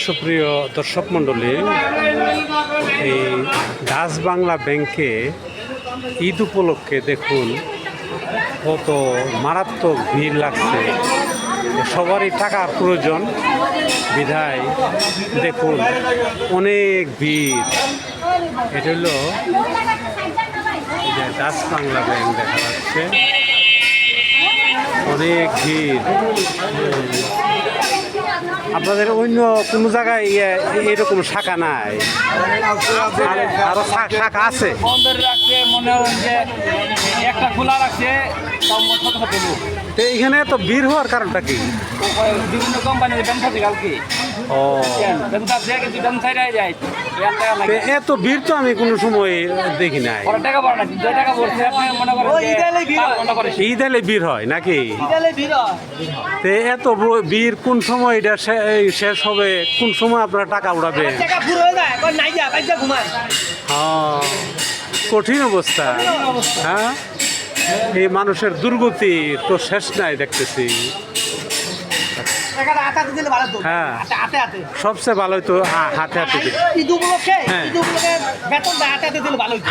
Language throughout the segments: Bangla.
সুপ্রিয় দর্শক মণ্ডলী, এই ডাচ বাংলা ব্যাংকে ঈদ উপলক্ষে দেখুন কত মারাত্মক ভিড় লাগছে। সবারই টাকার প্রয়োজন, বিধায় দেখুন অনেক ভিড়। এটা হলো ডাচ বাংলা ব্যাংক, দেখা যাচ্ছে অনেক ভিড়। আপনাদের অন্য কোনো জায়গায় এরকম শাখা নাই? আরো শাখা আছে? মনে হয় যে একটা খোলা রাখছে। তো এখানে তো ভিড় হওয়ার কারণটা কি? বিভিন্ন কোম্পানির ব্যাংক থাকে কালকে। ও, যায় এত ভিড় তো আমি কোনো সময় দেখি নাই। টাকা পড়ে না, 2 টাকা পড়ছে। আপনি মনে করেন ঈদ এলে ভিড় হয় নাকি? তো এত ভিড় কোন সময় এটা শেষ হবে? কোন সময় আপনারা টাকা উড়াবেন? হ্যাঁ, কঠিন অবস্থা। হ্যাঁ, এই মানুষের দুর্গতি তো শেষ নাই দেখতেছি। হ্যাঁ, সবচেয়ে ভালো তো হাতে হাতে দিলে।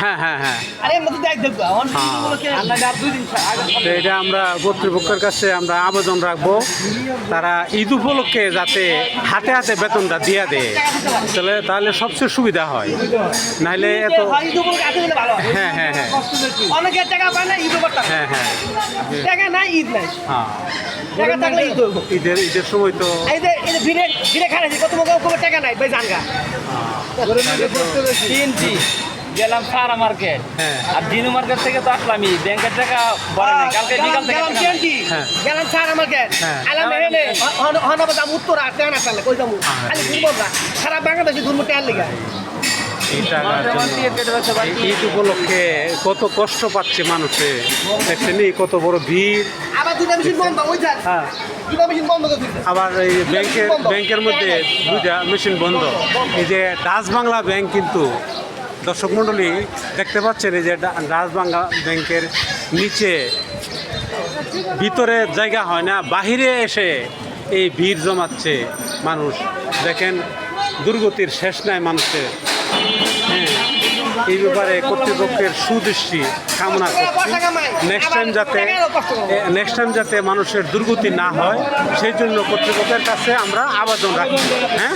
হ্যাঁ হ্যাঁ হ্যাঁ, এটা আমরা কর্তৃপক্ষের কাছে আমরা আবেদন রাখবো, তারা ঈদ উপলক্ষে যাতে হাতে হাতে বেতনটা দিয়ে দেয়, তাহলে সবচেয়ে সুবিধা হয়। নাহলে এত হ্যাঁ হ্যাঁ হ্যাঁ হ্যাঁ হ্যাঁ, ঈদের সময় তো গেলাম সারা মার্কেট, আর জিনু মার্কেট থেকে তো আসলামই। ব্যাংকের টাকা ভরে নাই, কালকে বিকাল থেকে গেলাম সারা মার্কেট উত্তর সারা বাংলাদেশে ঘুরবো টেয়ার লেগে। ঈদ উপলক্ষে কত কষ্ট পাচ্ছে মানুষে, দেখছেন কত বড় ভিড়। আবার এই ব্যাংকের মধ্যে 2টা মেশিন বন্ধ। এই যে ডাচ বাংলা ব্যাংক, কিন্তু দর্শক মণ্ডলী দেখতে পাচ্ছেন এই যে ডাচ বাংলা ব্যাংকের নিচে ভিতরে জায়গা হয় না, বাহিরে এসে এই ভিড় জমাচ্ছে মানুষ। দেখেন দুর্গতির শেষ নাই মানুষের। হ্যাঁ, এই ব্যাপারে কর্তৃপক্ষের সুদৃষ্টি কামনা করছি। নেক্সট টাইম যাতে মানুষের দুর্গতি না হয়, সেই জন্য কর্তৃপক্ষের কাছে আমরা আবেদন রাখি। হ্যাঁ।